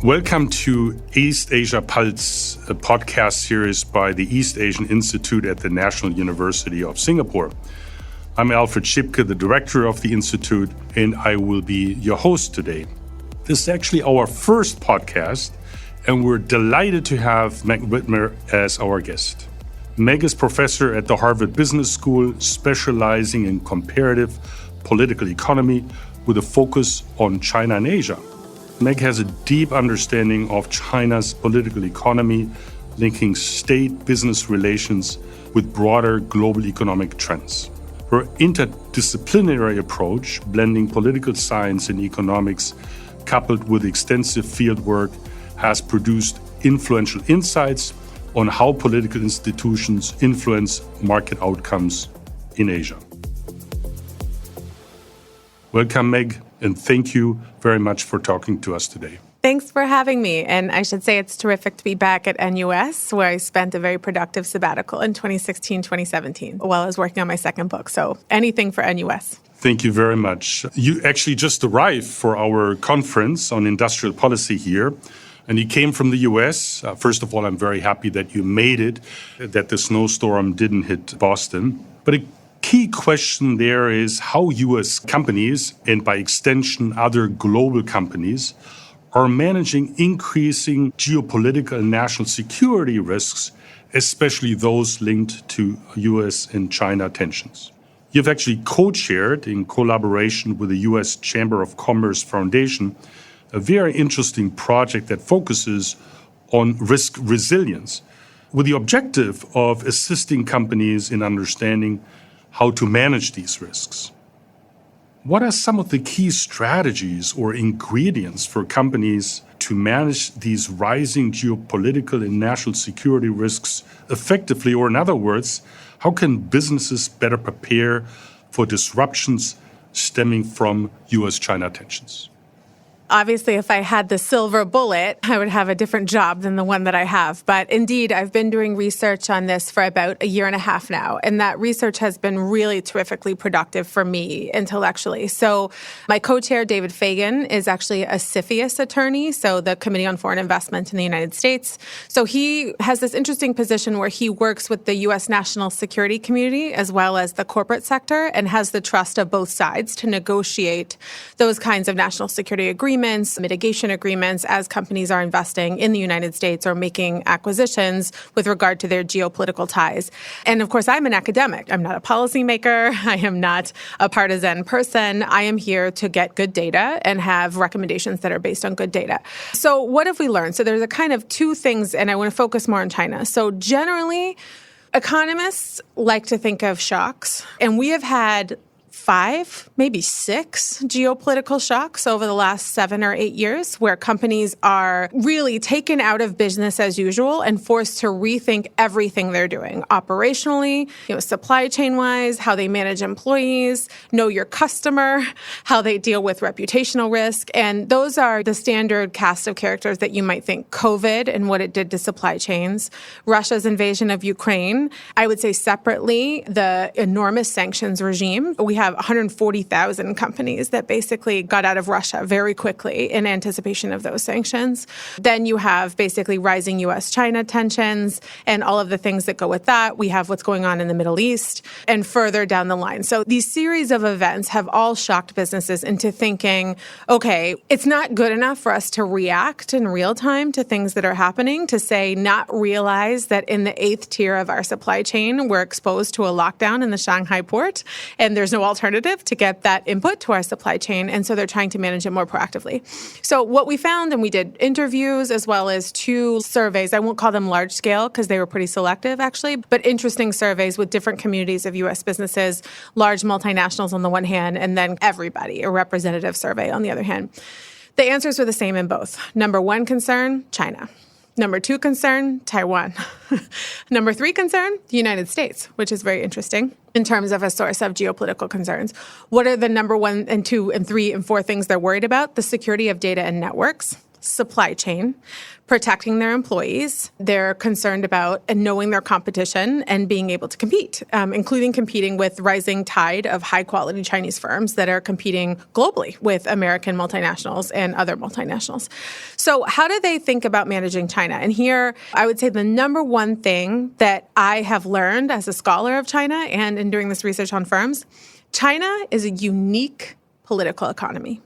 Welcome to East Asia Pulse, a podcast series by the East Asian Institute at the National University of Singapore. I'm Alfred Schipke, the director of the Institute, and I will be your host today. This is actually our first podcast, and we're delighted to have Meg Rithmire as our guest. Meg is professor at the Harvard Business School, specializing in comparative political economy with a focus on China and Asia. Meg has a deep understanding of China's political economy, linking state-business relations with broader global economic trends. Her interdisciplinary approach, blending political science and economics, coupled with extensive fieldwork, has produced influential insights on how political institutions influence market outcomes in Asia. Welcome, Meg, and thank you very much for talking to us today. Thanks for having me. And I should say it's terrific to be back at NUS, where I spent a very productive sabbatical in 2016-2017 while I was working on my second book. So anything for NUS. Thank you very much. You actually just arrived for our conference on industrial policy here, and you came from the US. First of all, I'm very happy that you made it, that the snowstorm didn't hit Boston. But a key question there is how US companies, and by extension other global companies, are managing increasing geopolitical and national security risks, especially those linked to US and China tensions. You've actually co-chaired, in collaboration with the US Chamber of Commerce Foundation, a very interesting project that focuses on risk resilience, with the objective of assisting companies in understanding how to manage these risks. What are some of the key strategies or ingredients for companies to manage these rising geopolitical and national security risks effectively? Or in other words, how can businesses better prepare for disruptions stemming from US-China tensions? Obviously, if I had the silver bullet, I would have a different job than the one that I have. But indeed, I've been doing research on this for about a year and a half now. And that research has been really terrifically productive for me intellectually. So my co-chair, David Fagan, is actually a CFIUS attorney, so the Committee on Foreign Investment in the United States. So he has this interesting position where he works with the U.S. national security community as well as the corporate sector and has the trust of both sides to negotiate those kinds of national security agreements, mitigation agreements, as companies are investing in the United States or making acquisitions with regard to their geopolitical ties. And of course, I'm an academic. I'm not a policymaker. I am not a partisan person. I am here to get good data and have recommendations that are based on good data. So what have we learned? So there's a kind of two things, and I want to focus more on China. So generally, economists like to think of shocks, and we have had 5, maybe 6 geopolitical shocks over the last 7 or 8 years where companies are really taken out of business as usual and forced to rethink everything they're doing operationally, supply chain wise, how they manage employees, know your customer, how they deal with reputational risk. And those are the standard cast of characters that you might think. COVID and what it did to supply chains, Russia's invasion of Ukraine. I would say separately, the enormous sanctions regime. We have 140,000 companies that basically got out of Russia very quickly in anticipation of those sanctions. Then you have basically rising US-China tensions and all of the things that go with that. We have what's going on in the Middle East and further down the line. So these series of events have all shocked businesses into thinking, okay, it's not good enough for us to react in real time to things that are happening, to say not realize that in the 8th tier of our supply chain, we're exposed to a lockdown in the Shanghai port and there's no alternative to get that input to our supply chain. And so they're trying to manage it more proactively. So what we found, and we did interviews as well as 2 surveys, I won't call them large scale because they were pretty selective actually, but interesting surveys with different communities of U.S. businesses, large multinationals on the one hand, and then everybody, a representative survey on the other hand. The answers were the same in both. Number 1 concern, China. Number 2 concern, Taiwan. Number 3 concern, the United States, which is very interesting in terms of a source of geopolitical concerns. What are the number 1 and 2 and 3 and 4 things they're worried about? The security of data and networks. supply chain, protecting their employees. They're concerned about knowing their competition and being able to compete, including competing with rising tide of high-quality Chinese firms that are competing globally with American multinationals and other multinationals. So how do they think about managing China? And here, I would say the number one thing that I have learned as a scholar of China and in doing this research on firms, China is a unique political economy.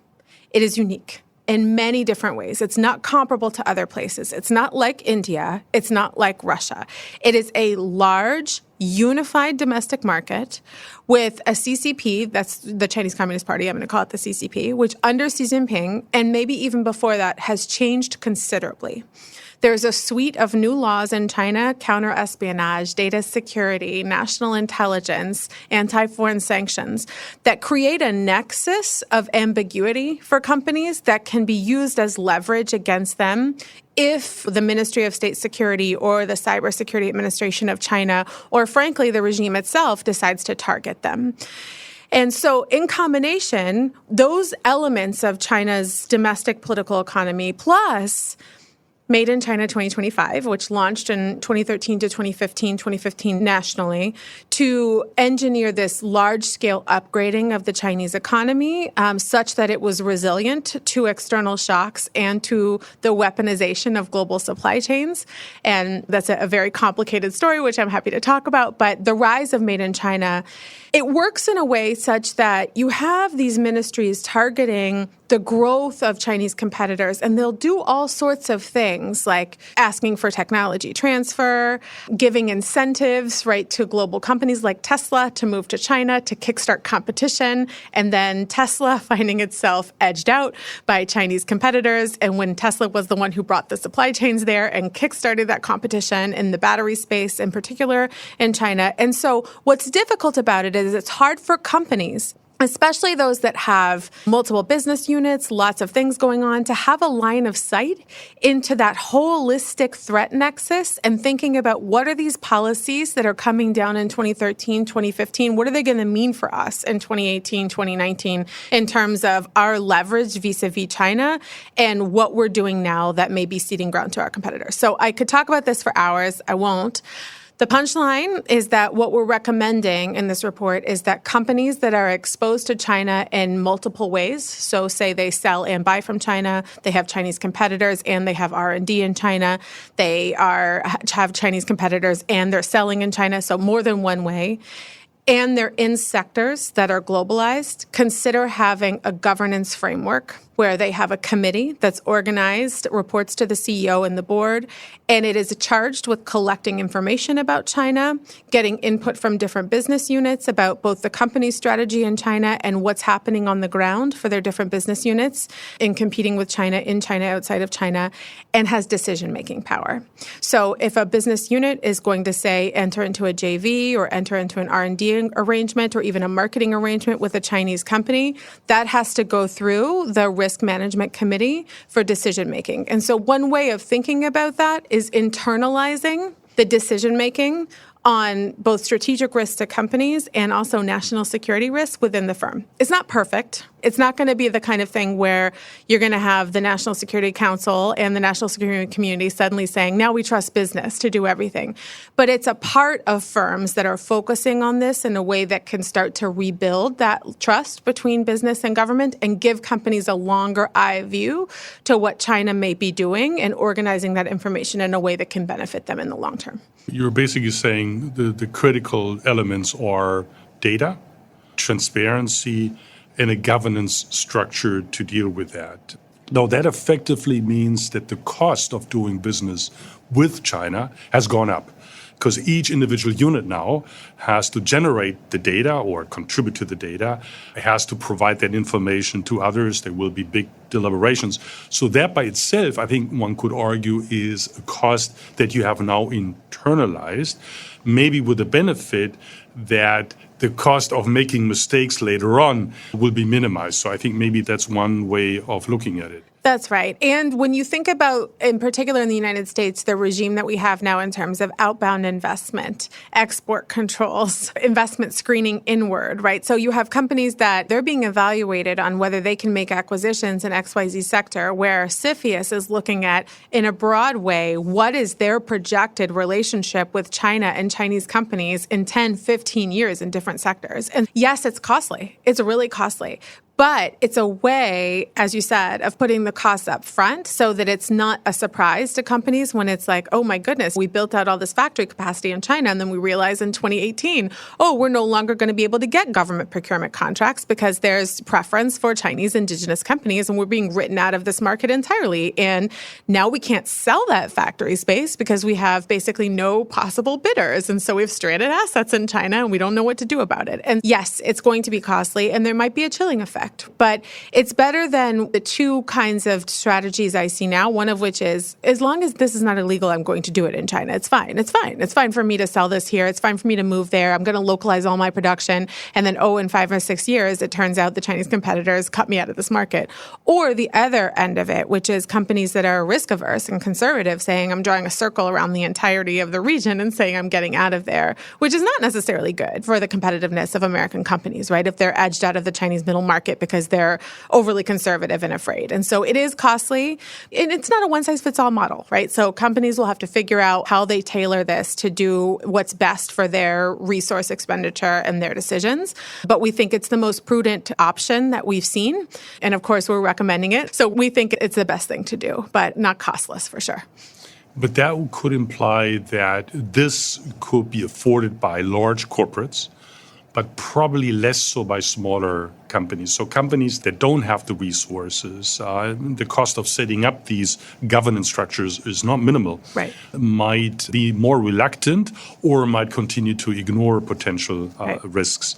It is unique in many different ways. It's not comparable to other places. It's not like India. It's not like Russia. It is a large, unified domestic market with a CCP, that's the Chinese Communist Party, I'm going to call it the CCP, which under Xi Jinping, and maybe even before that, has changed considerably. There's a suite of new laws in China, counter-espionage, data security, national intelligence, anti-foreign sanctions, that create a nexus of ambiguity for companies that can be used as leverage against them if the Ministry of State Security or the Cybersecurity Administration of China, or frankly, the regime itself, decides to target them. And so in combination, those elements of China's domestic political economy plus Made in China 2025, which launched in 2013 to 2015 nationally, to engineer this large-scale upgrading of the Chinese economy such that it was resilient to external shocks and to the weaponization of global supply chains. And that's a very complicated story, which I'm happy to talk about. But the rise of Made in China, it works in a way such that you have these ministries targeting the growth of Chinese competitors, and they'll do all sorts of things like asking for technology transfer, giving incentives, right, to global companies like Tesla to move to China to kickstart competition, and then Tesla finding itself edged out by Chinese competitors. And when Tesla was the one who brought the supply chains there and kickstarted that competition in the battery space in particular in China. And so what's difficult about it is it's hard for companies, especially those that have multiple business units, lots of things going on, to have a line of sight into that holistic threat nexus and thinking about what are these policies that are coming down in 2013, 2015, what are they going to mean for us in 2018, 2019 in terms of our leverage vis-a-vis China and what we're doing now that may be ceding ground to our competitors. So I could talk about this for hours. I won't. The punchline is that what we're recommending in this report is that companies that are exposed to China in multiple ways, so say they sell and buy from China, they have Chinese competitors and they have R&D in China, they have Chinese competitors and they're selling in China, so more than one way, and they're in sectors that are globalized, consider having a governance framework where they have a committee that's organized, reports to the CEO and the board, and it is charged with collecting information about China, getting input from different business units about both the company's strategy in China and what's happening on the ground for their different business units in competing with China, in China, outside of China, and has decision-making power. So if a business unit is going to, say, enter into a JV or enter into an R&D arrangement or even a marketing arrangement with a Chinese company, that has to go through the risk management committee for decision making. And so one way of thinking about that is internalizing the decision making on both strategic risks to companies and also national security risks within the firm. It's not perfect. It's not going to be the kind of thing where you're going to have the National Security Council and the national security community suddenly saying, now we trust business to do everything. But it's a part of firms that are focusing on this in a way that can start to rebuild that trust between business and government and give companies a longer eye view to what China may be doing and organizing that information in a way that can benefit them in the long term. You're basically saying the critical elements are data, transparency, and a governance structure to deal with that. Now, that effectively means that the cost of doing business with China has gone up because each individual unit now has to generate the data or contribute to the data. It has to provide that information to others. There will be big deliberations. So that by itself, I think one could argue, is a cost that you have now internalized, maybe with the benefit that the cost of making mistakes later on will be minimized. So I think maybe that's one way of looking at it. That's right. And when you think about, in particular in the United States, the regime that we have now in terms of outbound investment, export controls, investment screening inward, right? So you have companies that they're being evaluated on whether they can make acquisitions in XYZ sector, where CFIUS is looking at, in a broad way, what is their projected relationship with China and Chinese companies in 10, 15 years in different sectors. And yes, it's costly. It's really costly. But it's a way, as you said, of putting the costs up front so that it's not a surprise to companies when it's like, oh my goodness, we built out all this factory capacity in China, and then we realize in 2018, oh, we're no longer going to be able to get government procurement contracts because there's preference for Chinese indigenous companies, and we're being written out of this market entirely. And now we can't sell that factory space because we have basically no possible bidders. And so we have stranded assets in China, and we don't know what to do about it. And yes, it's going to be costly, and there might be a chilling effect. But it's better than the two kinds of strategies I see now, one of which is, as long as this is not illegal, I'm going to do it in China. It's fine. It's fine. It's fine for me to sell this here. It's fine for me to move there. I'm going to localize all my production. And then, in 5 or 6 years, it turns out the Chinese competitors cut me out of this market. Or the other end of it, which is companies that are risk averse and conservative saying, I'm drawing a circle around the entirety of the region and saying I'm getting out of there, which is not necessarily good for the competitiveness of American companies, right? If they're edged out of the Chinese middle market because they're overly conservative and afraid. And so it is costly. And it's not a one-size-fits-all model, right? So companies will have to figure out how they tailor this to do what's best for their resource expenditure and their decisions. But we think it's the most prudent option that we've seen. And of course, we're recommending it. So we think it's the best thing to do, but not costless for sure. But that could imply that this could be afforded by large corporates, but probably less so by smaller companies. So companies that don't have the resources, the cost of setting up these governance structures is not minimal, right, might be more reluctant or might continue to ignore potential risks.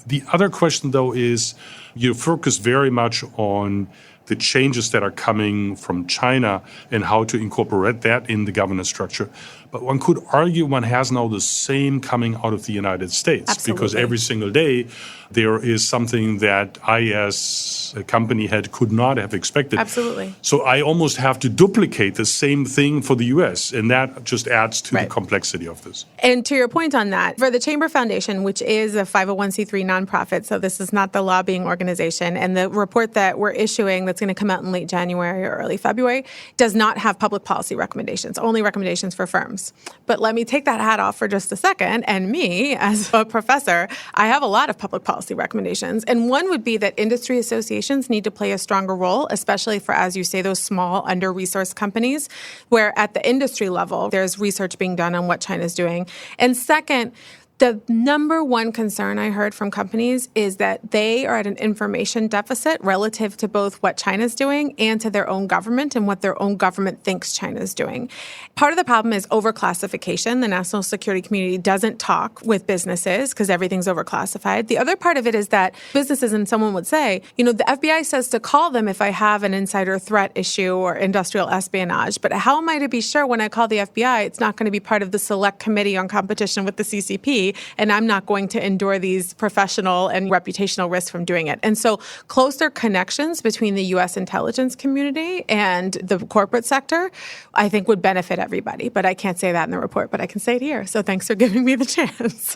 The other question, though, is you focus very much on the changes that are coming from China and how to incorporate that in the governance structure. But one could argue one has now the same coming out of the United States. Absolutely. Because every single day there is something that I, as a company head, could not have expected. Absolutely. So I almost have to duplicate the same thing for the U.S., and that just adds to right. the complexity of this. And to your point on that, for the Chamber Foundation, which is a 501c3 nonprofit, so this is not the lobbying organization, and the report that we're issuing that's going to come out in late January or early February does not have public policy recommendations, only recommendations for firms. But let me take that hat off for just a second. And me, as a professor, I have a lot of public policy recommendations. And one would be that industry associations need to play a stronger role, especially for, as you say, those small, under-resourced companies, where at the industry level, there's research being done on what China's doing. And second, the number one concern I heard from companies is that they are at an information deficit relative to both what China's doing and to their own government and what their own government thinks China's doing. Part of the problem is overclassification. The national security community doesn't talk with businesses because everything's overclassified. The other part of it is that businesses, and someone would say, the FBI says to call them if I have an insider threat issue or industrial espionage, but how am I to be sure when I call the FBI it's not going to be part of the select committee on competition with the CCP, and I'm not going to endure these professional and reputational risks from doing it. And so closer connections between the U.S. intelligence community and the corporate sector, I think, would benefit everybody. But I can't say that in the report, but I can say it here. So thanks for giving me the chance.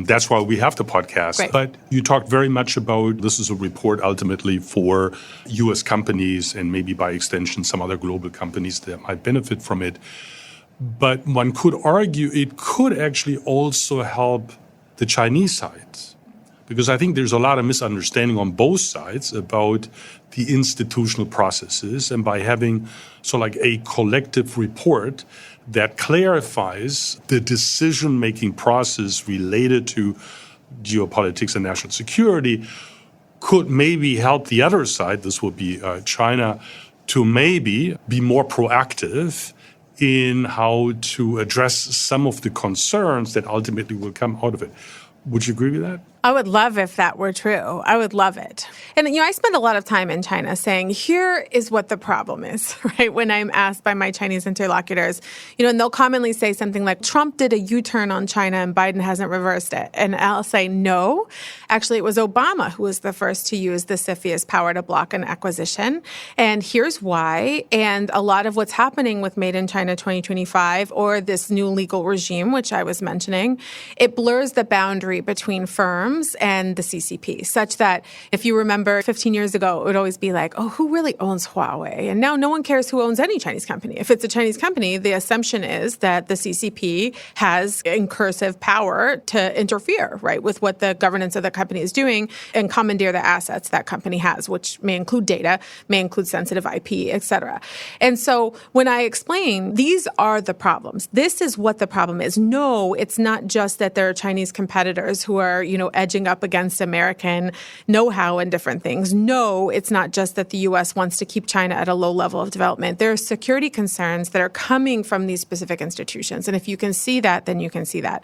That's why we have the podcast. Great. But you talked very much about this is a report ultimately for U.S. companies and maybe by extension some other global companies that might benefit from it. But one could argue it could actually also help the Chinese side, because I think there's a lot of misunderstanding on both sides about the institutional processes. And by having a collective report that clarifies the decision-making process related to geopolitics and national security could maybe help the other side, this would be China, to maybe be more proactive in how to address some of the concerns that ultimately will come out of it. Would you agree with that? I would love if that were true. I would love it. And, I spend a lot of time in China saying, here is what the problem is, right? When I'm asked by my Chinese interlocutors, and they'll commonly say something like, Trump did a U-turn on China and Biden hasn't reversed it. And I'll say, no. Actually, it was Obama who was the first to use the CFIUS power to block an acquisition. And here's why. And a lot of what's happening with Made in China 2025 or this new legal regime, which I was mentioning, it blurs the boundary between firms and the CCP, such that if you remember 15 years ago, it would always be like, oh, who really owns Huawei? And now no one cares who owns any Chinese company. If it's a Chinese company, the assumption is that the CCP has incursive power to interfere, right, with what the governance of the company is doing and commandeer the assets that company has, which may include data, may include sensitive IP, et cetera. And so when I explain, these are the problems. This is what the problem is. No, it's not just that there are Chinese competitors who are, edging up against American know-how and different things. No, it's not just that the U.S. wants to keep China at a low level of development. There are security concerns that are coming from these specific institutions. And if you can see that, then you can see that.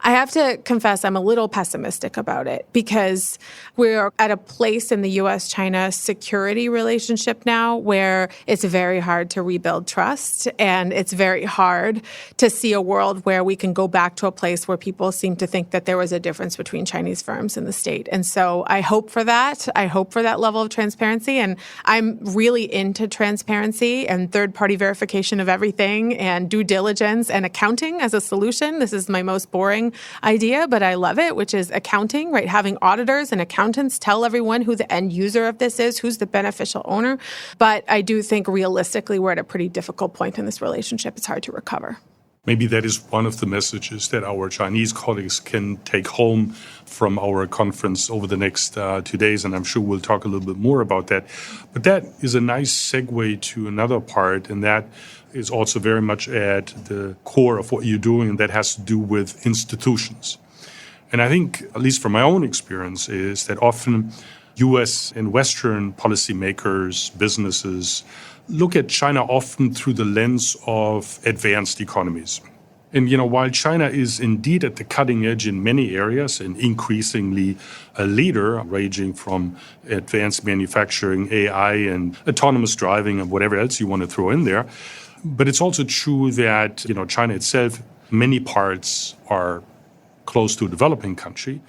I have to confess I'm a little pessimistic about it because we're at a place in the U.S.-China security relationship now where it's very hard to rebuild trust, and it's very hard to see a world where we can go back to a place where people seem to think that there was a difference between Chinese firms and the state. And so I hope for that. I hope for that level of transparency. And I'm really into transparency and third-party verification of everything and due diligence and accounting as a solution. This is my most boring idea, but I love it, which is accounting, right? Having auditors and accountants tell everyone who the end user of this is, who's the beneficial owner. But I do think realistically, we're at a pretty difficult point in this relationship. It's hard to recover. Maybe that is one of the messages that our Chinese colleagues can take home from our conference over the next 2 days, and I'm sure we'll talk a little bit more about that. But that is a nice segue to another part, and that is also very much at the core of what you're doing, and that has to do with institutions. And I think, at least from my own experience, is that often U.S. and Western policymakers, businesses, look at China often through the lens of advanced economies. And, while China is indeed at the cutting edge in many areas and increasingly a leader, ranging from advanced manufacturing, AI, and autonomous driving, and whatever else you want to throw in there, but it's also true that, China itself, many parts are close to a developing country,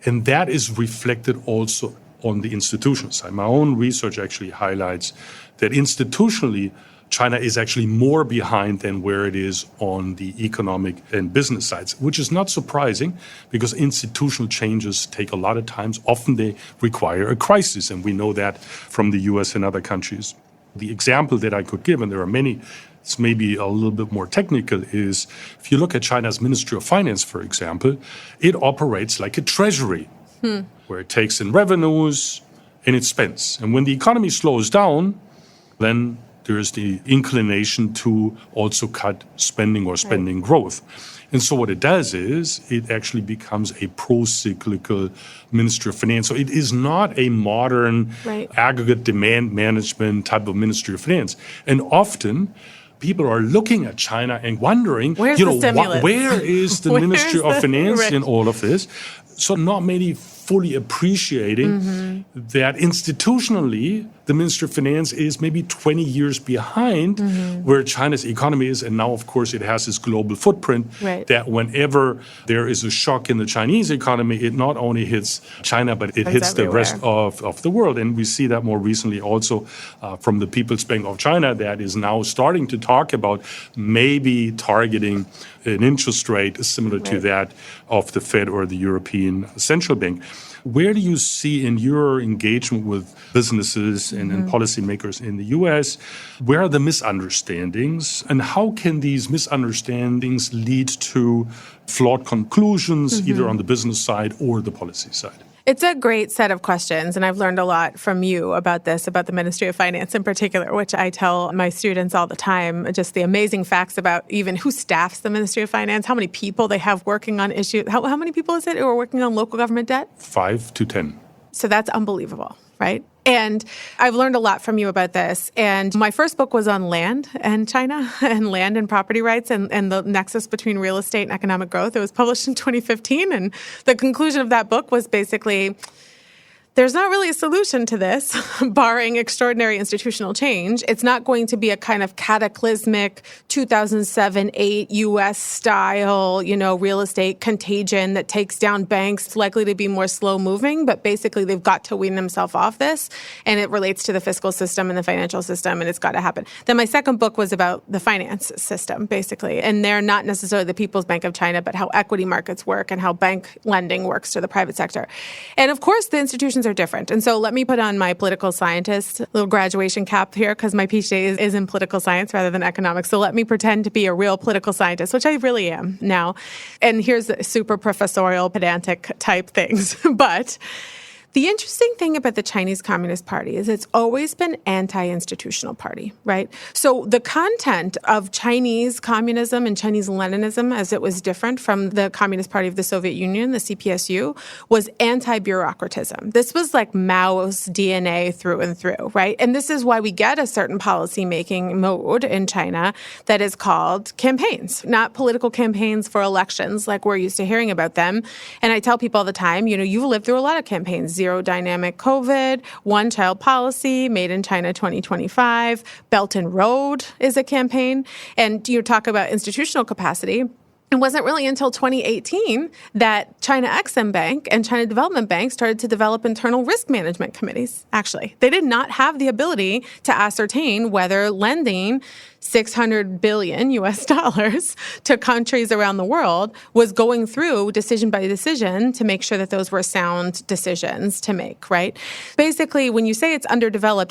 and that is reflected also on the institutional side. My own research actually highlights that institutionally, China is actually more behind than where it is on the economic and business sides, which is not surprising because institutional changes take a lot of time. Often they require a crisis, and we know that from the US and other countries. The example that I could give, and there are many, it's maybe a little bit more technical, is if you look at China's Ministry of Finance, for example, it operates like a treasury, where it takes in revenues and it spends. And when the economy slows down, then there is the inclination to also cut spending or spending growth. And so what it does is it actually becomes a pro-cyclical Ministry of Finance. So it is not a modern aggregate demand management type of Ministry of Finance. And often people are looking at China and wondering, where is the Ministry of Finance in all of this? So not many fully appreciating that institutionally, the Ministry of Finance is maybe 20 years behind where China's economy is. And now, of course, it has this global footprint that whenever there is a shock in the Chinese economy, it not only hits China, but it hits everywhere. The rest of the world. And we see that more recently also from the People's Bank of China that is now starting to talk about maybe targeting an interest rate similar to that of the Fed or the European Central Bank. Where do you see in your engagement with businesses and policymakers in the U.S., where are the misunderstandings and how can these misunderstandings lead to flawed conclusions either on the business side or the policy side? It's a great set of questions, and I've learned a lot from you about this, about the Ministry of Finance in particular, which I tell my students all the time, just the amazing facts about even who staffs the Ministry of Finance, how many people they have working on issues. How many people is it who are working on local government debt? 5 to 10. So that's unbelievable. right? And I've learned a lot from you about this. And my first book was on land and China and land and property rights and the nexus between real estate and economic growth. It was published in 2015. And the conclusion of that book was basically, there's not really a solution to this, barring extraordinary institutional change. It's not going to be a kind of cataclysmic 2007-8 U.S. style, real estate contagion that takes down banks. It's likely to be more slow moving, but basically they've got to wean themselves off this. And it relates to the fiscal system and the financial system, and it's got to happen. Then my second book was about the finance system, basically. And they're not necessarily the People's Bank of China, but how equity markets work and how bank lending works to the private sector. And of course, the institutions are different. And so let me put on my political scientist little graduation cap here, because my PhD is in political science rather than economics. So let me pretend to be a real political scientist, which I really am now. And here's the super professorial, pedantic type things. But the interesting thing about the Chinese Communist Party is it's always been anti-institutional party, right? So the content of Chinese communism and Chinese Leninism, as it was different from the Communist Party of the Soviet Union, the CPSU, was anti-bureaucratism. This was like Mao's DNA through and through, right? And this is why we get a certain policy-making mode in China that is called campaigns, not political campaigns for elections like we're used to hearing about them. And I tell people all the time, you've lived through a lot of campaigns. Zero dynamic COVID, one child policy, made in China 2025, Belt and Road is a campaign. And you talk about institutional capacity. It wasn't really until 2018 that China Exim Bank and China Development Bank started to develop internal risk management committees, actually. They did not have the ability to ascertain whether lending $600 billion US dollars to countries around the world was going through decision by decision to make sure that those were sound decisions to make, right? Basically, when you say it's underdeveloped,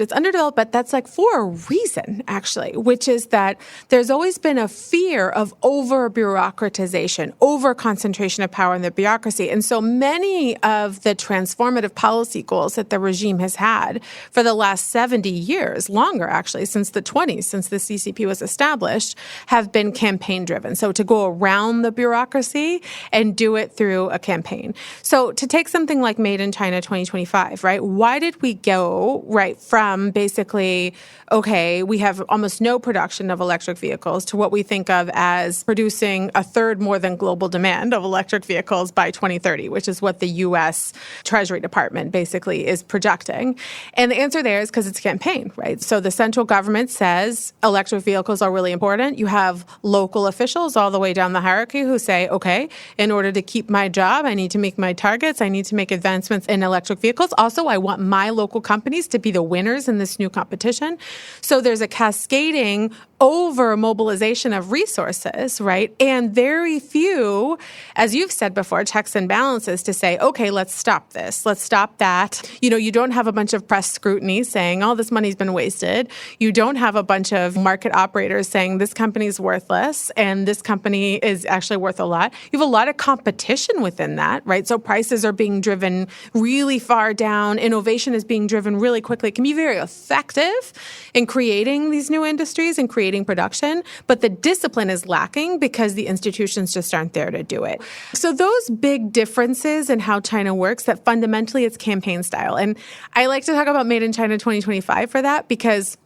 but that's like for a reason, actually, which is that there's always been a fear of over-bureaucratization, over-concentration of power in the bureaucracy. And so many of the transformative policy goals that the regime has had for the last 70 years, longer actually, since the 20s, since the CCP was established, have been campaign-driven. So to go around the bureaucracy and do it through a campaign. So to take something like Made in China 2025, right? Why did we go right from basically, okay, we have almost no production of electric vehicles to what we think of as producing a third more than global demand of electric vehicles by 2030, which is what the U.S. Treasury Department basically is projecting. And the answer there is because it's campaign, right? So the central government says electric vehicles are really important. You have local officials all the way down the hierarchy who say, okay, in order to keep my job, I need to make my targets. I need to make advancements in electric vehicles. Also, I want my local companies to be the winners in this new competition. So there's a cascading over mobilization of resources, right? And very few, as you've said before, checks and balances to say, okay, let's stop this. Let's stop that. You don't have a bunch of press scrutiny saying, oh, this money's been wasted. You don't have a bunch of market operators saying this company's worthless and this company is actually worth a lot. You have a lot of competition within that, right? So prices are being driven really far down. Innovation is being driven really quickly. It can be very effective in creating these new industries and creating production, but the discipline is lacking because the institutions just aren't there to do it. So those big differences in how China works, that fundamentally it's campaign style. And I like to talk about Made in China 2025 for that, because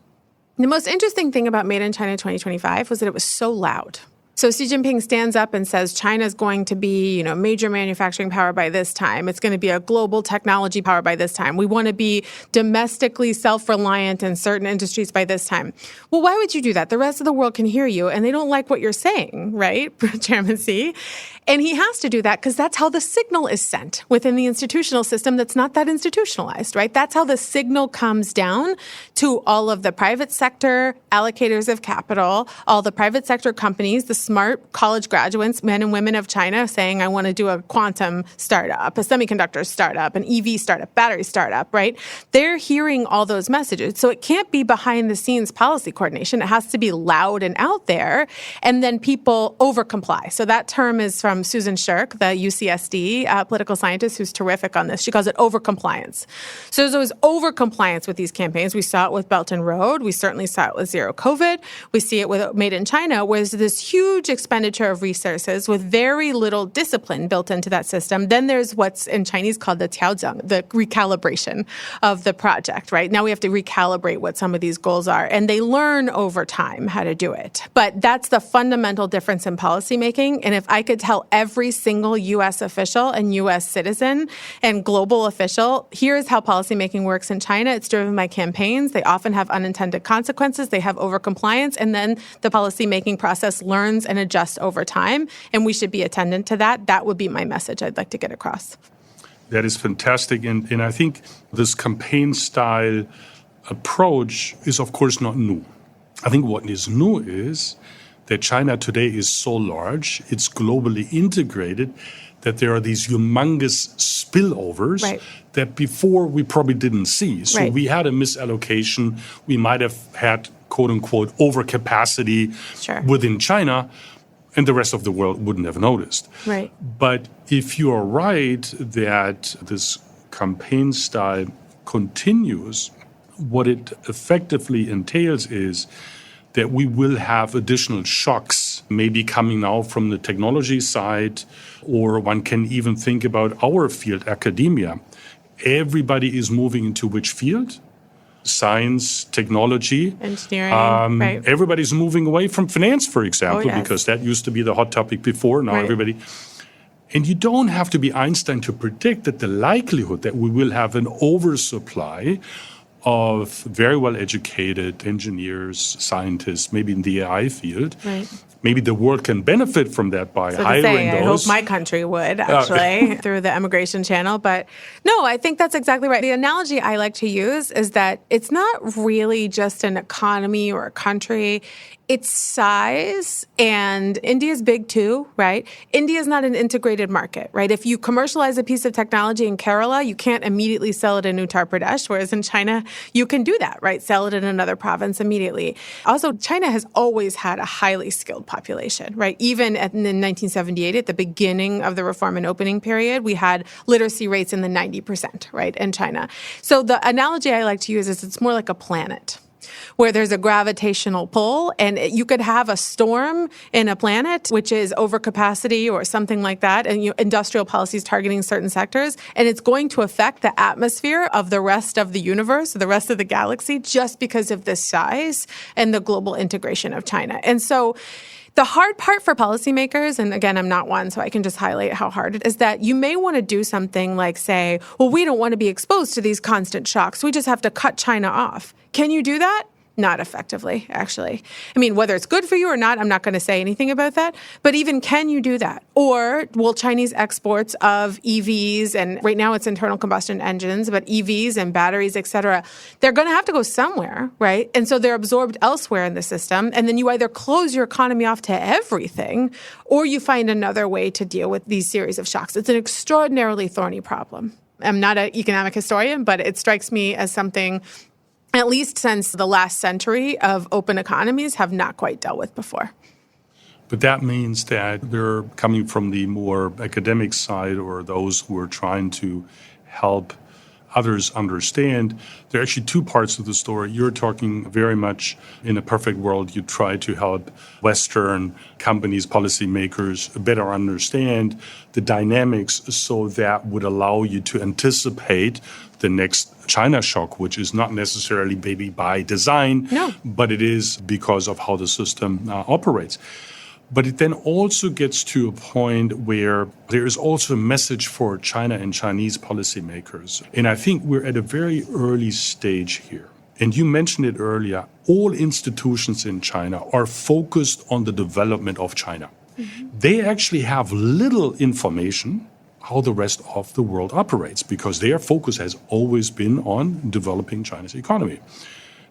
the most interesting thing about Made in China 2025 was that it was so loud. So Xi Jinping stands up and says China's going to be, major manufacturing power by this time. It's going to be a global technology power by this time. We want to be domestically self-reliant in certain industries by this time. Well, why would you do that? The rest of the world can hear you and they don't like what you're saying, right, Chairman Xi? And he has to do that because that's how the signal is sent within the institutional system that's not that institutionalized, right? That's how the signal comes down to all of the private sector allocators of capital, all the private sector companies, the smart college graduates, men and women of China saying, I want to do a quantum startup, a semiconductor startup, an EV startup, battery startup, right? They're hearing all those messages. So it can't be behind the scenes policy coordination. It has to be loud and out there. And then people overcomply. So that term is from Susan Shirk, the UCSD political scientist who's terrific on this. She calls it overcompliance. So there's always overcompliance with these campaigns. We saw it with Belt and Road. We certainly saw it with Zero COVID. We see it with Made in China, where there's this huge huge expenditure of resources with very little discipline built into that system. Then there's what's in Chinese called the tiaozheng, the recalibration of the project, right? Now we have to recalibrate what some of these goals are, and they learn over time how to do it. But that's the fundamental difference in policymaking. And if I could tell every single U.S. official and U.S. citizen and global official, here's how policymaking works in China. It's driven by campaigns. They often have unintended consequences. They have overcompliance. And then the policymaking process learns and adjusts over time. And we should be attendant to that. That would be my message I'd like to get across. That is fantastic. And I think this campaign-style approach is, of course, not new. I think what is new is that China today is so large, it's globally integrated, that there are these humongous spillovers that before we probably didn't see. So we had a misallocation. We might have had, quote unquote, overcapacity within China, and the rest of the world wouldn't have noticed. But if you are right that this campaign style continues, what it effectively entails is that we will have additional shocks, maybe coming now from the technology side, or one can even think about our field, academia. Everybody is moving into which field? Science, technology. Engineering, Everybody's moving away from finance, for example, because that used to be the hot topic before. Now everybody... And you don't have to be Einstein to predict that the likelihood that we will have an oversupply of very well-educated engineers, scientists, maybe in the AI field. Maybe the world can benefit from that by hiring those. I hope my country would, actually, through the immigration channel. But no, I think that's exactly right. The analogy I like to use is that it's not really just an economy or a country. It's size, and India's big too, right? India's not an integrated market, right? If you commercialize a piece of technology in Kerala, you can't immediately sell it in Uttar Pradesh, whereas in China, you can do that, right? Sell it in another province immediately. Also, China has always had a highly skilled population, right? Even in 1978, at the beginning of the reform and opening period, we had literacy rates in the 90%, right, in China. So the analogy I like to use is it's more like a planet, where there's a gravitational pull, and you could have a storm in a planet, which is overcapacity or something like that, and industrial policies targeting certain sectors, and it's going to affect the atmosphere of the rest of the universe, the rest of the galaxy, just because of the size and the global integration of China. And so the hard part for policymakers, and again, I'm not one, so I can just highlight how hard it is, that you may want to do something like say, well, we don't want to be exposed to these constant shocks. We just have to cut China off. Can you do that? Not effectively, actually. I mean, whether it's good for you or not, I'm not going to say anything about that. But even can you do that? Or will Chinese exports of EVs, and right now it's internal combustion engines, but EVs and batteries, et cetera, they're going to have to go somewhere, right? And so they're absorbed elsewhere in the system. And then you either close your economy off to everything, or you find another way to deal with these series of shocks. It's an extraordinarily thorny problem. I'm not an economic historian, but it strikes me as something, at least since the last century, of open economies have not quite dealt with before. But that means that they're coming from the more academic side, or those who are trying to help others understand. There are actually two parts of the story. You're talking very much in a perfect world, you try to help Western companies, policymakers better understand the dynamics, so that would allow you to anticipate the next China shock, which is not necessarily maybe by design, but it is because of how the system operates. But it then also gets to a point where there is also a message for China and Chinese policymakers. And I think we're at a very early stage here. And you mentioned it earlier, all institutions in China are focused on the development of China. They actually have little information how the rest of the world operates, because their focus has always been on developing China's economy.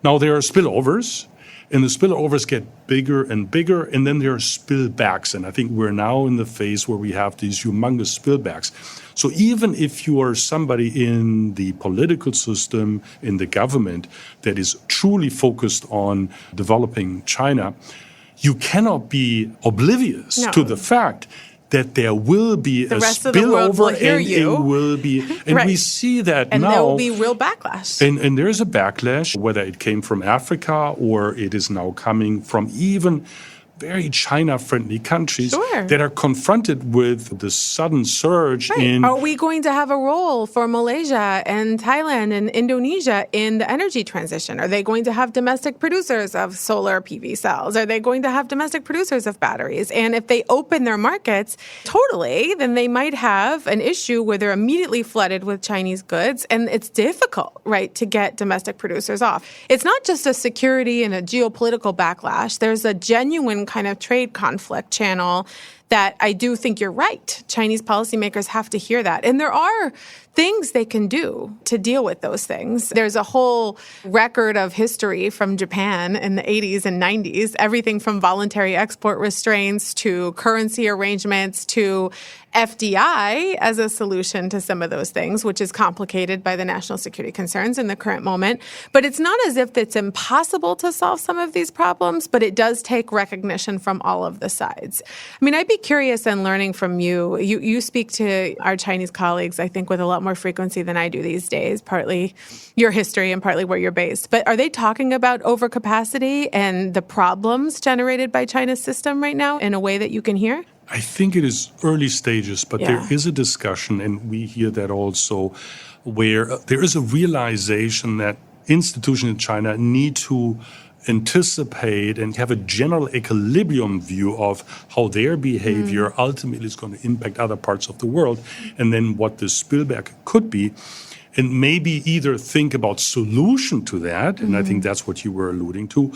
Now, there are spillovers, and the spillovers get bigger and bigger, and then there are spillbacks. And I think we're now in the phase where we have these humongous spillbacks. So even if you are somebody in the political system, in the government, that is truly focused on developing China, you cannot be oblivious to the fact that there will be the a rest of the world will spillover, hear and you. it will be, and we see that and now. there will be real backlash. And there is a backlash, whether it came from Africa or it is now coming from even very China-friendly countries Sure. that are confronted with the sudden surge in... Are we going to have a role for Malaysia and Thailand and Indonesia in the energy transition? Are they going to have domestic producers of solar PV cells? Are they going to have domestic producers of batteries? And if they open their markets totally, then they might have an issue where they're immediately flooded with Chinese goods, and it's difficult, right, to get domestic producers off. It's not just a security and a geopolitical backlash. There's a genuine kind of trade conflict channel that I do think you're right. Chinese policymakers have to hear that. And there are things they can do to deal with those things. There's a whole record of history from Japan in the 80s and 90s, everything from voluntary export restraints to currency arrangements to FDI as a solution to some of those things, which is complicated by the national security concerns in the current moment. But it's not as if it's impossible to solve some of these problems, but it does take recognition from all of the sides. I mean, I'd be curious in learning from you. You speak to our Chinese colleagues, I think, with a lot more frequency than I do these days, partly your history and partly where you're based. But are they talking about overcapacity and the problems generated by China's system right now in a way that you can hear? I think it is early stages, but there is a discussion, and we hear that also, where there is a realization that institutions in China need to anticipate and have a general equilibrium view of how their behavior ultimately is going to impact other parts of the world, and then what the spillback could be. And maybe either think about solution to that, and I think that's what you were alluding to,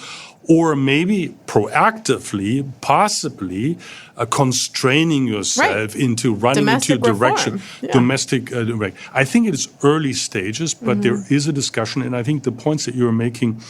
or maybe proactively, possibly constraining yourself into running Domestic into direction, reform. domestic direction. I think it is early stages, but there is a discussion, and I think the points that you're making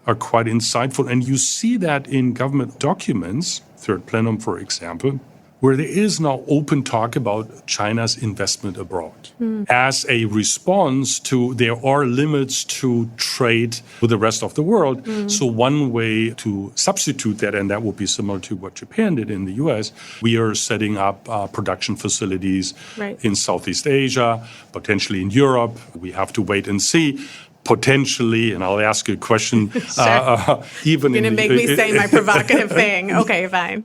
are quite insightful. And you see that in government documents, Third Plenum, for example, where there is now open talk about China's investment abroad as a response to there are limits to trade with the rest of the world. So one way to substitute that, and that would be similar to what Japan did in the U.S., we are setting up production facilities in Southeast Asia, potentially in Europe. We have to wait and see. Potentially, and I'll ask you a question. Sure. Even You're going to make me say my provocative thing. Okay, fine.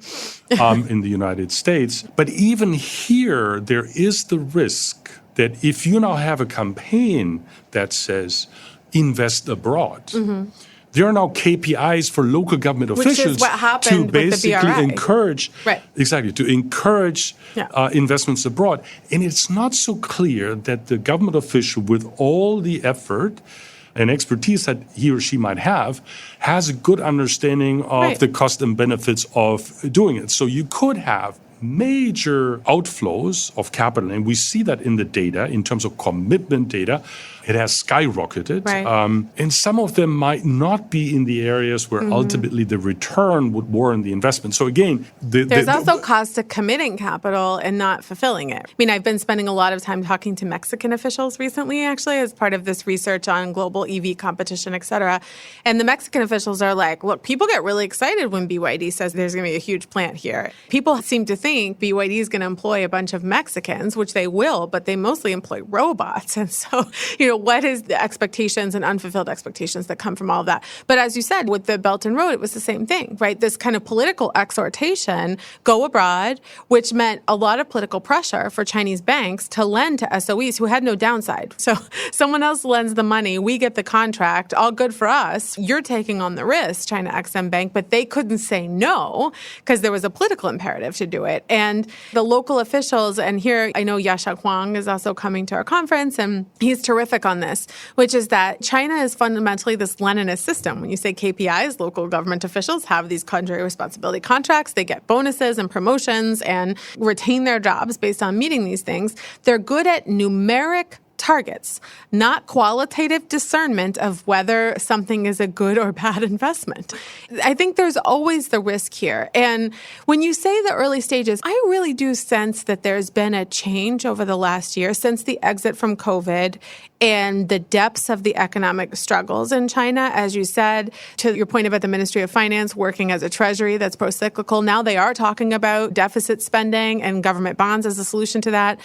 In the United States. But even here, there is the risk that if you now have a campaign that says invest abroad, there are now KPIs for local government officials to basically encourage, investments abroad. And it's not so clear that the government official, with all the effort and expertise that he or she might have, has a good understanding of the cost and benefits of doing it. So you could have major outflows of capital, and we see that in the data in terms of commitment data. It has skyrocketed. And some of them might not be in the areas where ultimately the return would warrant the investment. So again, there's also cost to committing capital and not fulfilling it. I mean, I've been spending a lot of time talking to Mexican officials recently, actually, as part of this research on global EV competition, et cetera. And the Mexican officials are like, look, people get really excited when BYD says there's going to be a huge plant here. People seem to think BYD is going to employ a bunch of Mexicans, which they will, but they mostly employ robots. And so, what is the expectations and unfulfilled expectations that come from all of that? But as you said, with the Belt and Road, it was the same thing, right? This kind of political exhortation, go abroad, which meant a lot of political pressure for Chinese banks to lend to SOEs who had no downside. So someone else lends the money, we get the contract, all good for us. You're taking on the risk, China Exim Bank, but they couldn't say no because there was a political imperative to do it. And the local officials, and here I know Yasha Huang is also coming to our conference, and he's terrific on this, which is that China is fundamentally this Leninist system. When you say KPIs, local government officials have these country responsibility contracts. They get bonuses and promotions and retain their jobs based on meeting these things. They're good at numeric targets, not qualitative discernment of whether something is a good or bad investment. I think there's always the risk here. And when you say the early stages, I really do sense that there's been a change over the last year since the exit from COVID and the depths of the economic struggles in China. As you said, to your point about the Ministry of Finance working as a treasury that's pro-cyclical, now they are talking about deficit spending and government bonds as a solution to that.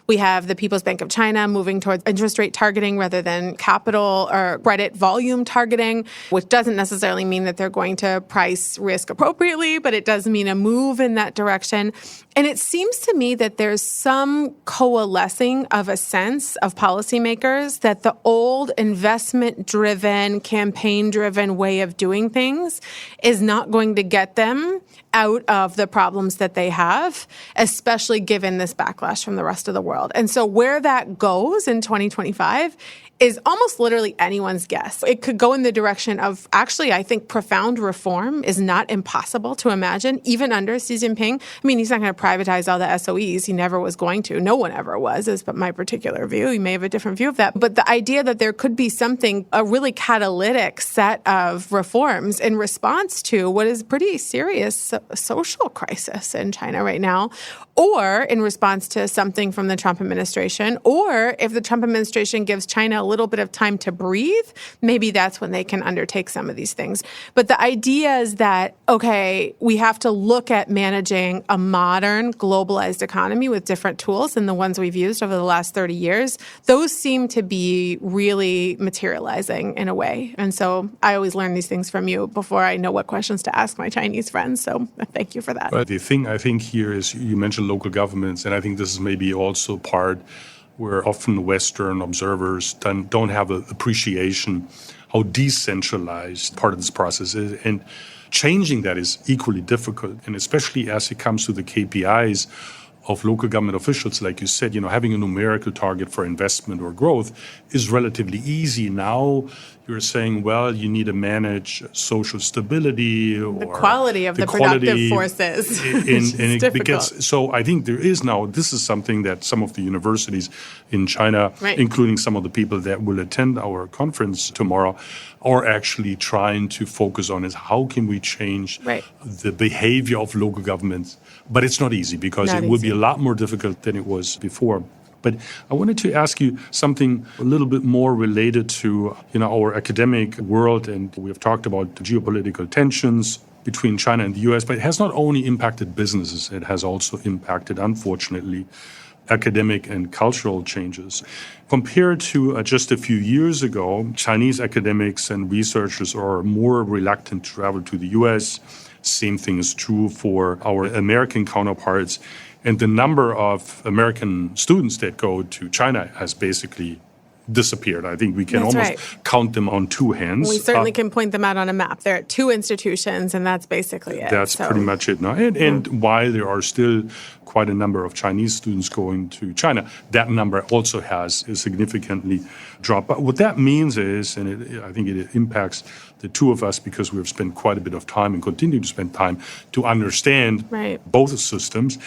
We have the People's Bank of China moving towards interest rate targeting rather than capital or credit volume targeting, which doesn't necessarily mean that they're going to price risk appropriately, but it does mean a move in that direction. And it seems to me that there's some coalescing of a sense of policymakers that the old investment-driven, campaign-driven way of doing things is not going to get them out of the problems that they have, especially given this backlash from the rest of the world. And so where that goes in 2025 is almost literally anyone's guess. It could go in the direction of, actually, I think profound reform is not impossible to imagine, even under Xi Jinping. I mean, he's not going to privatize all the SOEs. He never was going to. No one ever was, is my particular view. You may have a different view of that. But the idea that there could be something, a really catalytic set of reforms in response to what is a pretty serious social crisis in China right now, or in response to something from the Trump administration, or if the Trump administration gives China a little bit of time to breathe, maybe that's when they can undertake some of these things. But the idea is that, okay, we have to look at managing a modern, globalized economy with different tools than the ones we've used over the last 30 years. Those seem to be really materializing in a way. And so I always learn these things from you before I know what questions to ask my Chinese friends. So thank you for that. But the thing I think here is you mentioned local governments, and I think this is maybe also part where often Western observers don't have an appreciation how decentralized part of this process is. And changing that is equally difficult, and especially as it comes to the KPIs of local government officials, like you said, having a numerical target for investment or growth is relatively easy. Now you're saying, well, you need to manage social stability or the quality of the productive forces. So I think there is now, this is something that some of the universities in China, including some of the people that will attend our conference tomorrow, are actually trying to focus on is how can we change the behavior of local governments. But it's not easy because it will be a lot more difficult than it was before. But I wanted to ask you something a little bit more related to our academic world, and we have talked about the geopolitical tensions between China and the US, but it has not only impacted businesses, it has also impacted, unfortunately, academic and cultural changes. Compared to just a few years ago, Chinese academics and researchers are more reluctant to travel to the US. Same thing is true for our American counterparts. And the number of American students that go to China has basically disappeared. I think we can count them on two hands. We certainly can point them out on a map. There are two institutions, and that's basically it. That's pretty much it now. And while there are still quite a number of Chinese students going to China, that number also has significantly dropped. But what that means is, and I think it impacts the two of us because we've spent quite a bit of time and continue to spend time to understand both systems,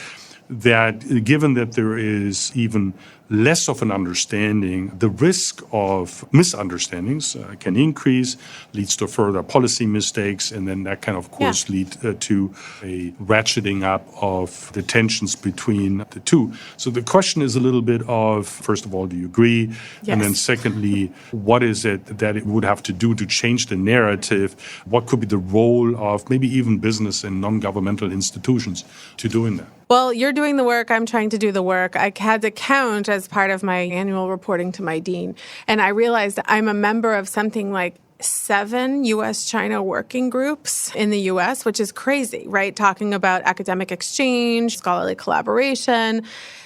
that given that there is even less of an understanding, the risk of misunderstandings can increase, leads to further policy mistakes, and then that can, of course, lead to a ratcheting up of the tensions between the two. So the question is a little bit of, first of all, do you agree? Yes. And then secondly, what is it that it would have to do to change the narrative? What could be the role of maybe even business and non-governmental institutions to doing that? Well, you're doing the work. I'm trying to do the work. I had to count as part of my annual reporting to my dean. And I realized I'm a member of something like 7 U.S.-China working groups in the U.S., which is crazy, right? Talking about academic exchange, scholarly collaboration.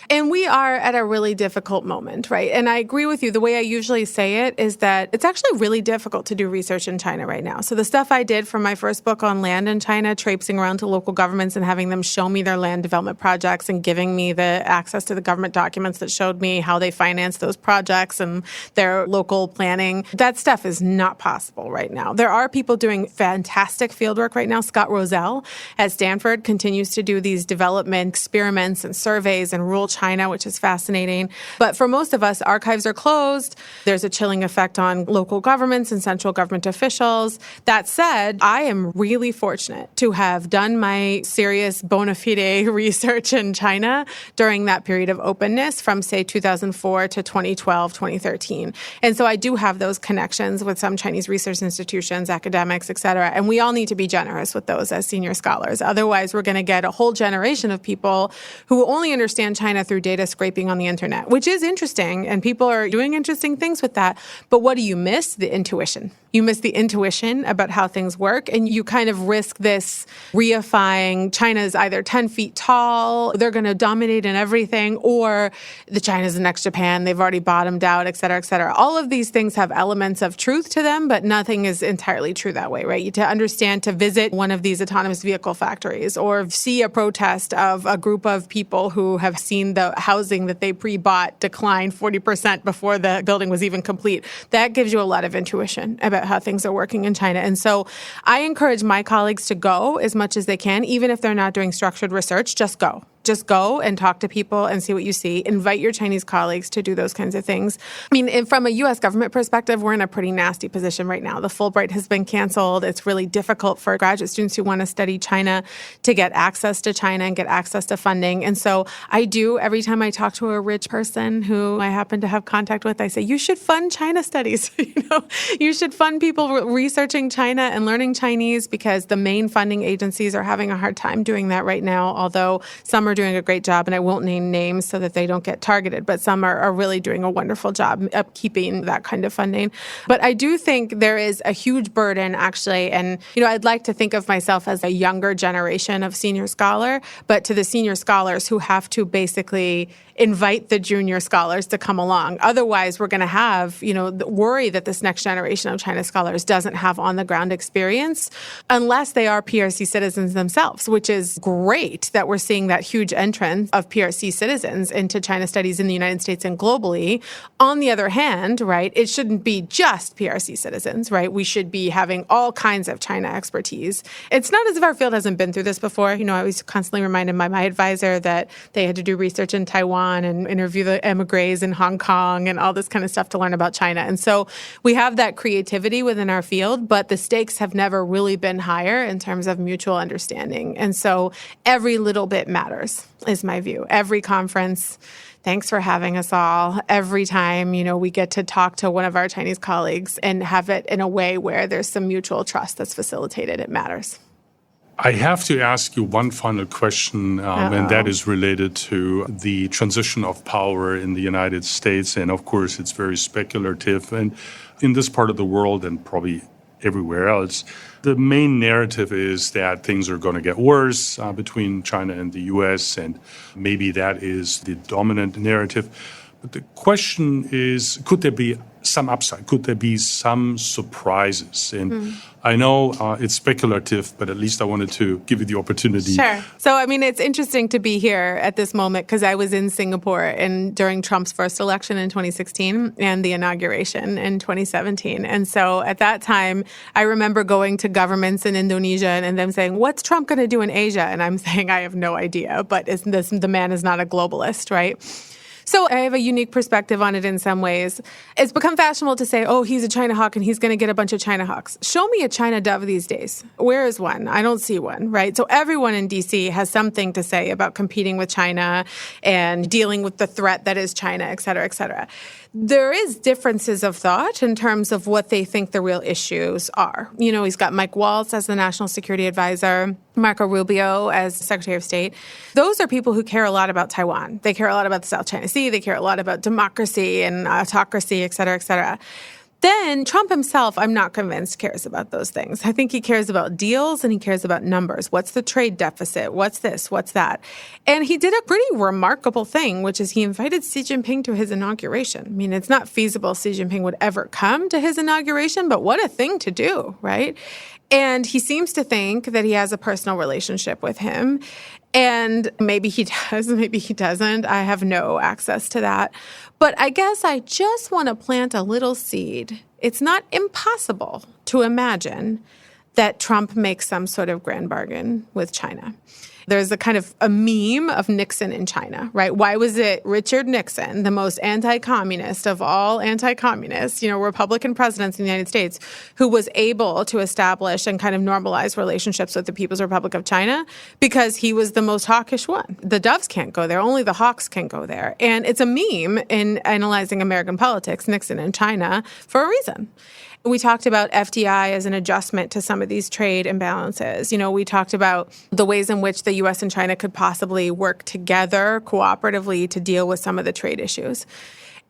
And we are at a really difficult moment, right? And I agree with you. The way I usually say it is that it's actually really difficult to do research in China right now. So the stuff I did for my first book on land in China, traipsing around to local governments and having them show me their land development projects and giving me the access to the government documents that showed me how they finance those projects and their local planning, that stuff is not possible right now. There are people doing fantastic fieldwork right now. Scott Rozelle at Stanford continues to do these development experiments and surveys in rural China, which is fascinating. But for most of us, archives are closed. There's a chilling effect on local governments and central government officials. That said, I am really fortunate to have done my serious bona fide research in China during that period of openness from, say, 2004 to 2012, 2013. And so I do have those connections with some Chinese research institutions, academics, et cetera. And we all need to be generous with those as senior scholars. Otherwise, we're going to get a whole generation of people who only understand China through data scraping on the internet, which is interesting. And people are doing interesting things with that. But what do you miss? The intuition. You miss the intuition about how things work, and you kind of risk this reifying China is either 10 feet tall, they're going to dominate in everything, or the China's the next Japan, they've already bottomed out, et cetera, et cetera. All of these things have elements of truth to them, but nothing is entirely true that way, right? To understand, to visit one of these autonomous vehicle factories or see a protest of a group of people who have seen the housing that they pre-bought decline 40% before the building was even complete, that gives you a lot of intuition about how things are working in China. And so I encourage my colleagues to go as much as they can, even if they're not doing structured research, just go. Just go and talk to people and see what you see. Invite your Chinese colleagues to do those kinds of things. I mean, from a U.S. government perspective, we're in a pretty nasty position right now. The Fulbright has been canceled. It's really difficult for graduate students who want to study China to get access to China and get access to funding. And so I do, every time I talk to a rich person who I happen to have contact with, I say, you should fund China studies. You should fund people researching China and learning Chinese, because the main funding agencies are having a hard time doing that right now, although some are doing a great job, and I won't name names so that they don't get targeted, but some are really doing a wonderful job of keeping that kind of funding. But I do think there is a huge burden, actually, and I'd like to think of myself as a younger generation of senior scholar, but to the senior scholars who have to basically invite the junior scholars to come along. Otherwise, we're going to have, the worry that this next generation of China scholars doesn't have on-the-ground experience unless they are PRC citizens themselves, which is great that we're seeing that huge entrance of PRC citizens into China studies in the United States and globally. On the other hand, right, it shouldn't be just PRC citizens, right? We should be having all kinds of China expertise. It's not as if our field hasn't been through this before. I was constantly reminded by my advisor that they had to do research in Taiwan and interview the emigres in Hong Kong and all this kind of stuff to learn about China. And so we have that creativity within our field, but the stakes have never really been higher in terms of mutual understanding. And so every little bit matters, is my view. Every conference, thanks for having us all. Every time, we get to talk to one of our Chinese colleagues and have it in a way where there's some mutual trust that's facilitated, it matters. I have to ask you one final question, and that is related to the transition of power in the United States. And of course, it's very speculative. And in this part of the world, and probably everywhere else, the main narrative is that things are going to get worse between China and the U.S., and maybe that is the dominant narrative. But the question is, could there be some upside? Could there be some surprises? And I know it's speculative, but at least I wanted to give you the opportunity. Sure. So, it's interesting to be here at this moment because I was in Singapore during Trump's first election in 2016 and the inauguration in 2017. And so at that time, I remember going to governments in Indonesia and them saying, what's Trump going to do in Asia? And I'm saying, I have no idea, but the man is not a globalist, right? So I have a unique perspective on it in some ways. It's become fashionable to say, oh, he's a China hawk and he's going to get a bunch of China hawks. Show me a China dove these days. Where is one? I don't see one, right? So everyone in D.C. has something to say about competing with China and dealing with the threat that is China, et cetera, et cetera. There is differences of thought in terms of what they think the real issues are. He's got Mike Waltz as the National Security Advisor, Marco Rubio as Secretary of State. Those are people who care a lot about Taiwan. They care a lot about the South China Sea. They care a lot about democracy and autocracy, et cetera, et cetera. Then Trump himself, I'm not convinced, cares about those things. I think he cares about deals and he cares about numbers. What's the trade deficit? What's this? What's that? And he did a pretty remarkable thing, which is he invited Xi Jinping to his inauguration. It's not feasible Xi Jinping would ever come to his inauguration, but what a thing to do, right? And he seems to think that he has a personal relationship with him. And maybe he does, maybe he doesn't. I have no access to that. But I guess I just want to plant a little seed. It's not impossible to imagine that Trump makes some sort of grand bargain with China. There's a kind of a meme of Nixon in China, right? Why was it Richard Nixon, the most anti-communist of all anti-communists, Republican presidents in the United States, who was able to establish and kind of normalize relationships with the People's Republic of China? Because he was the most hawkish one. The doves can't go there. Only the hawks can go there. And it's a meme in analyzing American politics, Nixon in China, for a reason. We talked about FDI as an adjustment to some of these trade imbalances. We talked about the ways in which the U.S. and China could possibly work together cooperatively to deal with some of the trade issues.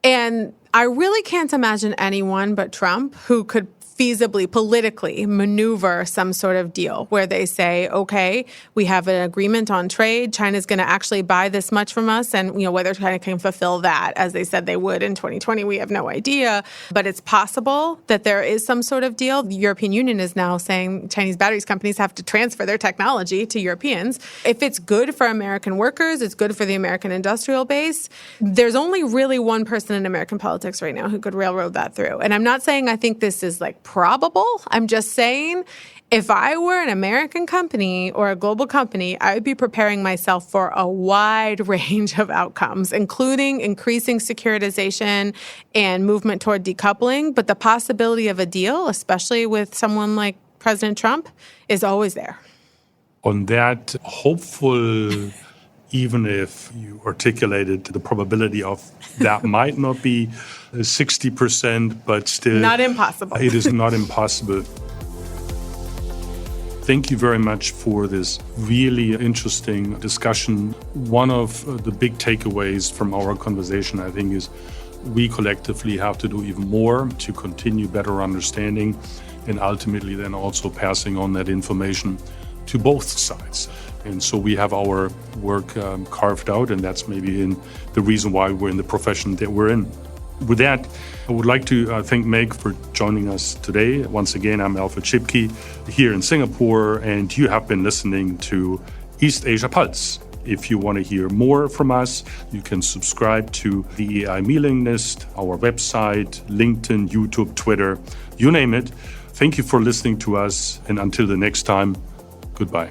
And I really can't imagine anyone but Trump who could feasibly, politically maneuver some sort of deal where they say, okay, we have an agreement on trade. China's going to actually buy this much from us. And, whether China can fulfill that, as they said they would in 2020, we have no idea. But it's possible that there is some sort of deal. The European Union is now saying Chinese batteries companies have to transfer their technology to Europeans. If it's good for American workers, it's good for the American industrial base. There's only really one person in American politics right now who could railroad that through. And I'm not saying I think this is probable. I'm just saying if I were an American company or a global company, I would be preparing myself for a wide range of outcomes, including increasing securitization and movement toward decoupling. But the possibility of a deal, especially with someone like President Trump, is always there. On that hopeful, even if you articulated the probability of that might not be 60%, but still... Not impossible. It is not impossible. Thank you very much for this really interesting discussion. One of the big takeaways from our conversation, I think, is we collectively have to do even more to continue better understanding and ultimately then also passing on that information to both sides. And so we have our work carved out, and that's maybe the reason why we're in the profession that we're in. With that, I would like to thank Meg for joining us today. Once again, I'm Alfred Schipke here in Singapore, and you have been listening to East Asia Pulse. If you want to hear more from us, you can subscribe to the EAI mailing list, our website, LinkedIn, YouTube, Twitter, you name it. Thank you for listening to us, and until the next time, goodbye.